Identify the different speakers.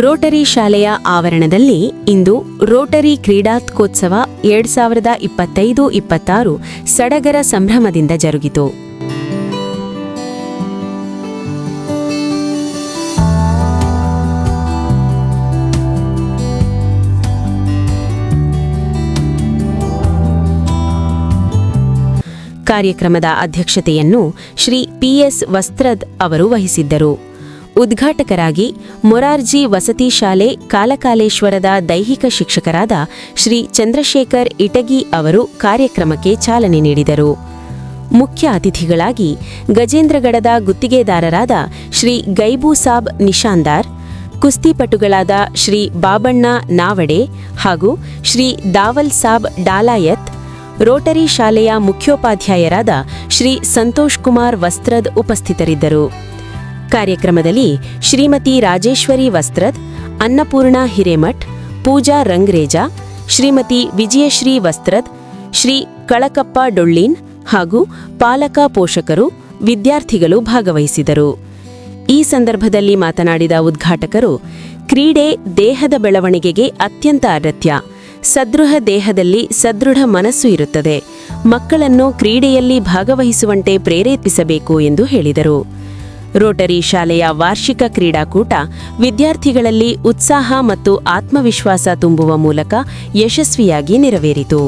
Speaker 1: Rotary ಶಾಲೆಯ ಆವರಣದಲ್ಲಿ ಇಂದು Rotary ಕ್ರೀಡಾತ್ಮಕೋತ್ಸವ 2025-26 ಸಡಗರ ಸಂಭ್ರಮದಿಂದ ಜರುಗಿತು. ಕಾರ್ಯಕ್ರಮದ ಅಧ್ಯಕ್ಷತೆಯನ್ನು ಶ್ರೀ PS ವಸ್ತ್ರದ್ ಅವರು ವಹಿಸಿದ್ದರು. ಉದ್ಘಾಟಕರಾಗಿ ಮೊರಾರ್ಜಿ ವಸತಿ ಶಾಲೆ ಕಾಲಕಾಲೇಶ್ವರದ ದೈಹಿಕ ಶಿಕ್ಷಕರಾದ ಶ್ರೀ ಚಂದ್ರಶೇಖರ್ ಇಟಗಿ ಅವರು ಕಾರ್ಯಕ್ರಮಕ್ಕೆ ಚಾಲನೆ ನೀಡಿದರು. ಮುಖ್ಯ ಅತಿಥಿಗಳಾಗಿ ಗಜೇಂದ್ರಗಡದ ಗುತ್ತಿಗೆದಾರರಾದ ಶ್ರೀ ಗೈಬೂಸಾಬ್ ನಿಶಾಂದಾರ್, ಕುಸ್ತಿಪಟುಗಳಾದ ಶ್ರೀ ಬಾಬಣ್ಣ ನಾವಡೆ ಹಾಗೂ ಶ್ರೀ ದಾವಲ್ ಸಾಬ್ ಡಾಲಾಯತ್, ರೋಟರಿ ಶಾಲೆಯ ಮುಖ್ಯೋಪಾಧ್ಯಾಯರಾದ ಶ್ರೀ ಸಂತೋಷ್ ಕುಮಾರ್ ವಸ್ತ್ರದ್ ಉಪಸ್ಥಿತರಿದ್ದರು. ಕಾರ್ಯಕ್ರಮದಲ್ಲಿ ಶ್ರೀಮತಿ ರಾಜೇಶ್ವರಿ ವಸ್ತ್ರದ್, ಅನ್ನಪೂರ್ಣ ಹಿರೇಮಠ್, ಪೂಜಾ ರಂಗ್ರೇಜಾ, ಶ್ರೀಮತಿ ವಿಜಯಶ್ರೀ ವಸ್ತ್ರದ್, ಶ್ರೀ ಕಳಕಪ್ಪ ಡೊಳ್ಳೀನ್ ಹಾಗೂ ಪಾಲಕ ಪೋಷಕರು, ವಿದ್ಯಾರ್ಥಿಗಳು ಭಾಗವಹಿಸಿದರು. ಈ ಸಂದರ್ಭದಲ್ಲಿ ಮಾತನಾಡಿದ ಉದ್ಘಾಟಕರು, ಕ್ರೀಡೆ ದೇಹದ ಬೆಳವಣಿಗೆಗೆ ಅತ್ಯಂತ ಅಗತ್ಯ. ಸದೃಢ ದೇಹದಲ್ಲಿ ಸದೃಢ ಮನಸ್ಸು ಇರುತ್ತದೆ. ಮಕ್ಕಳನ್ನು ಕ್ರೀಡೆಯಲ್ಲಿ ಭಾಗವಹಿಸುವಂತೆ ಪ್ರೇರೇಪಿಸಬೇಕು ಎಂದು ಹೇಳಿದರು. ರೋಟರಿ ಶಾಲೆಯ ವಾರ್ಷಿಕ ಕ್ರೀಡಾಕೂಟ ವಿದ್ಯಾರ್ಥಿಗಳಲ್ಲಿ ಉತ್ಸಾಹ ಮತ್ತು ಆತ್ಮವಿಶ್ವಾಸ ತುಂಬುವ ಮೂಲಕ ಯಶಸ್ವಿಯಾಗಿ ನೆರವೇರಿತು.